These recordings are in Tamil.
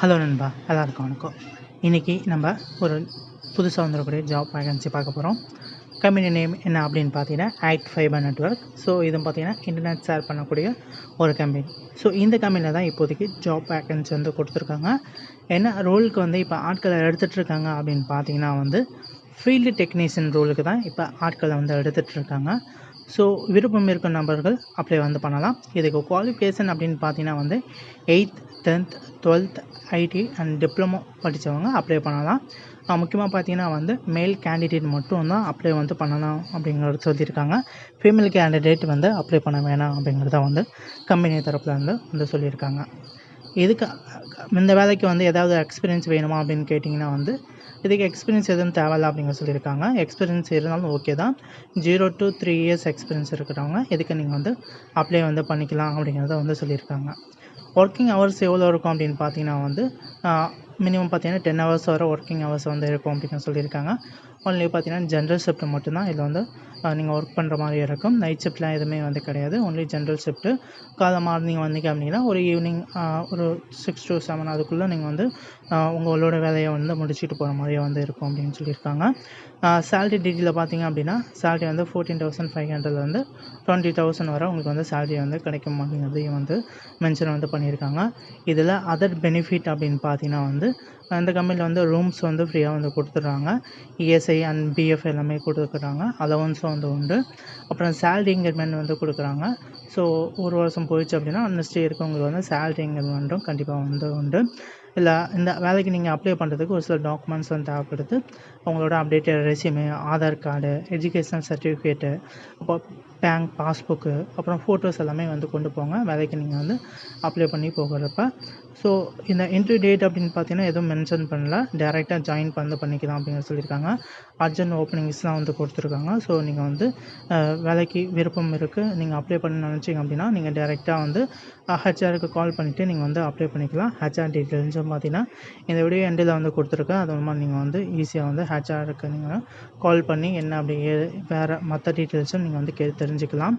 ஹலோ நண்பா, எல்லாருக்கும் வணக்கம். இன்றைக்கி நம்ம ஒரு புதுசாக வந்துடக்கூடிய ஜாப் வேகன்சி பார்க்க போகிறோம். கம்பெனி நேம் என்ன அப்படின்னு பார்த்தீங்கன்னா ஆக்ட் ஃபைபர் நெட்வொர்க். ஸோ இதுவும் பார்த்தீங்கன்னா இன்டர்நெட் ஷேர் பண்ணக்கூடிய ஒரு கம்பெனி. ஸோ இந்த கம்பெனியில் தான் இப்போதைக்கு ஜாப் வேகன்சி வந்து கொடுத்துருக்காங்க. என்ன ரோலுக்கு வந்து இப்போ ஆட்களை எடுத்துகிட்ருக்காங்க அப்படின்னு பார்த்தீங்கன்னா வந்து ஃபீல்டு டெக்னீஷியன் ரோலுக்கு தான் இப்போ ஆட்களை வந்து எடுத்துகிட்ருக்காங்க. ஸோ விருப்பம் இருக்கும் நபர்கள் அப்ளை வந்து பண்ணலாம். இதுக்கு குவாலிஃபிகேஷன் அப்படின்னு பார்த்தீங்கன்னா வந்து 8th 10th 12th IT and diploma படித்தவங்க அப்ளை பண்ணலாம். முக்கியமாக பார்த்தீங்கன்னா வந்து மேல் கேண்டிடேட் மட்டும் தான் அப்ளை வந்து பண்ணலாம் அப்படிங்கிறது சொல்லியிருக்காங்க. ஃபீமேல் கேண்டிடேட் வந்து அப்ளை பண்ண வேணாம் அப்படிங்கிறத வந்து கம்பெனி தரப்பில் வந்து சொல்லியிருக்காங்க. இதுக்கு இந்த வேலைக்கு வந்து ஏதாவது எக்ஸ்பீரியன்ஸ் வேணுமா அப்படின்னு கேட்டிங்கன்னா வந்து இதுக்கு எக்ஸ்பீரியன்ஸ் எதுவும் தேவையில்லை அப்படிங்கிற சொல்லியிருக்காங்க. எக்ஸ்பீரியன்ஸ் இருந்தாலும் ஓகே தான். 0 to 3 years எக்ஸ்பீரியன்ஸ் இருக்கிறவங்க இதுக்கு நீங்கள் வந்து அப்ளை வந்து பண்ணிக்கலாம் அப்படிங்கிறத வந்து சொல்லியிருக்காங்க. ஒர்க்கிங் ஹவர்ஸ் எவ்வளோ இருக்கும் அப்படின்னு பார்த்தீங்கன்னா வந்து மினிமம் பார்த்தீங்கன்னா 10 hours வரை ஒர்க்கிங் ஹவர்ஸ் வந்து இருக்கும் அப்படின்னு சொல்லியிருக்காங்க. ஒன்லி பார்த்தீங்கன்னா ஜென்ரல் ஷிஃப்ட் மட்டும்தான் இதில் வந்து நீங்கள் ஒர்க் பண்ணுற மாதிரி இருக்கும். நைட் ஷிஃப்ட்லாம் எதுவுமே வந்து கிடையாது. Only general shift. காலை மார்னிங் வந்தீங்க அப்படின்னா ஒரு ஈவினிங் ஒரு 6 to 7 அதுக்குள்ளே நீங்கள் வந்து உங்களோட வேலையை வந்து முடிச்சுட்டு போகிற மாதிரியே வந்து இருக்கும் அப்படின்னு சொல்லியிருக்காங்க. சேலரி டீட்டெயிலில் பார்த்தீங்க அப்படின்னா சேலரி வந்து 14,500 வந்து 20,000 வரை உங்களுக்கு வந்து சேலரி வந்து கிடைக்கும் அப்படிங்கிறதையும் வந்து மென்ஷன் வந்து பண்ணியிருக்காங்க. இதில் அதர் பெனிஃபிட் அப்படின்னு பார்த்தீங்கன்னா வந்து இந்த கம்பெனியில் வந்து ரூம்ஸ் வந்து ஃப்ரீயாக வந்து கொடுத்துட்றாங்க. இஎஸ்ஐ அண்ட் பிஎஃப் எல்லாமே கொடுக்குறாங்க. அலவன்ஸும் வந்து உண்டு. அப்புறம் சேலரி இன்க்ரிமெண்ட் வந்து கொடுக்குறாங்க. ஸோ ஒரு வருஷம் போயிடுச்சு அப்படின்னா நெக்ஸ்ட் இயருக்கு உங்களுக்கு வந்து சேலரி இன்க்ரிமெண்ட்டும் கண்டிப்பாக வந்து உண்டு. இல்லை இந்த வேலைக்கு நீங்கள் அப்ளை பண்ணுறதுக்கு ஒரு சில டாக்குமெண்ட்ஸ் வந்து தேவைப்படுது. உங்களோட updated resume, Aadhaar card, educational certificate, அப்போ பேங்க் பாஸ்புக்கு, அப்புறம் ஃபோட்டோஸ் எல்லாமே வந்து கொண்டு போங்க வேலைக்கு நீங்கள் வந்து அப்ளை பண்ணி போகிறப்ப. ஸோ இந்த இன்டர்வியூ டேட் அப்படின்னு பார்த்தீங்கன்னா எதுவும் மென்ஷன் பண்ணல. டேரெக்டாக ஜாயின் பண்ணிக்கலாம் அப்படின்னு சொல்லியிருக்காங்க. அர்ஜென்ட் ஓப்பனிங்ஸ்லாம் வந்து கொடுத்துருக்காங்க. ஸோ நீங்கள் வந்து வேலைக்கு விருப்பம் இருக்குது, நீங்கள் அப்ளை பண்ண நினச்சிங்க அப்படின்னா நீங்கள் டேரெக்டாக வந்து ஹெச்ஆருக்கு கால் பண்ணிவிட்டு நீங்கள் வந்து அப்ளை பண்ணிக்கலாம். ஹெச்ஆர் டீட்டெயில்ஸும் பார்த்தீங்கன்னா இந்த வீடியோ எண்டில் வந்து கொடுத்துருக்கேன். அது மூலமாக நீங்கள் வந்து ஈஸியாக வந்து ஹெச்ஆருக்கு நீங்கள் கால் பண்ணி என்ன அப்படி வேறு மற்ற டீட்டெயில்ஸும் நீங்கள் வந்து தெரிஞ்சுக்கலாம்.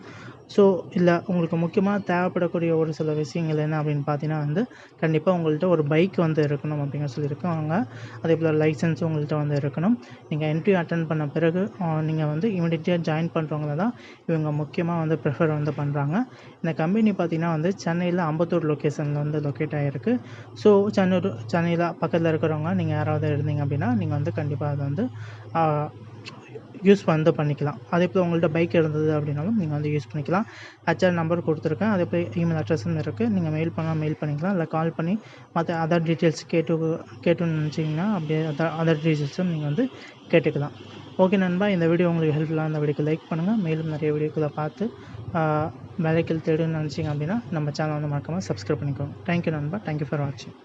ஸோ இல்லை உங்களுக்கு முக்கியமாக தேவைப்படக்கூடிய ஒரு சில விஷயங்கள் என்ன அப்படின்னு பார்த்தீங்கன்னா வந்து கண்டிப்பாக உங்கள்கிட்ட ஒரு பைக் வந்து இருக்கணும் அப்படிங்கிற சொல்லியிருக்காங்க. அதே போல் லைசன்ஸ் உங்கள்கிட்ட வந்து இருக்கணும். நீங்கள் இன்டர்வியூ அட்டன் பண்ண பிறகு நீங்கள் வந்து இமிடியேட்டாக ஜாயின் பண்ணுறவங்கள தான் இவங்க முக்கியமாக வந்து ப்ரிஃபர் வந்து பண்ணுறாங்க. இந்த கம்பெனி பார்த்திங்கன்னா வந்து சென்னையில் அம்பத்தூர் லொக்கேஷனில் வந்து லொக்கேட் ஆகிருக்கு. ஸோ சென்னையில் பக்கத்தில் இருக்கிறவங்க நீங்கள் யாராவது இருந்தீங்க அப்படின்னா நீங்கள் வந்து கண்டிப்பாக அதை வந்து யூஸ் வந்து பண்ணிக்கலாம். அதே போல் உங்கள்கிட்ட பைக் இருந்தது அப்படின்னாலும் நீங்கள் வந்து யூஸ் பண்ணிக்கலாம். ஹெச்ஆர் நம்பர் கொடுத்துருக்கேன். அதே போல் இமெயில் அட்ரஸும் இருக்குது. நீங்கள் மெயில் பண்ணால் மெயில் பண்ணிக்கலாம். இல்லை கால் பண்ணி மற்ற அதர் டீட்டெயில்ஸ் கேட்டுன்னு நினச்சிங்கன்னா அப்படியே அதர் டீட்டெயில்ஸும் நீங்கள் வந்து கேட்டுக்கலாம். ஓகே நண்பா, இந்த வீடியோ உங்களுக்கு ஹெல்ப்ஃபுல்லாக இந்த வீடியோக்கு லைக் பண்ணுங்கள். மேலும் நிறைய வீடியோக்களை பார்த்து வேலைகள் தேடுன்னு நினச்சிங்க அப்படின்னா நம்ம சேனல் வந்து மறக்காமல் சப்ஸ்கிரைப் பண்ணிக்கோங்க. தேங்க்யூ நண்பா. தேங்க்யூ ஃபார் வாட்சிங்.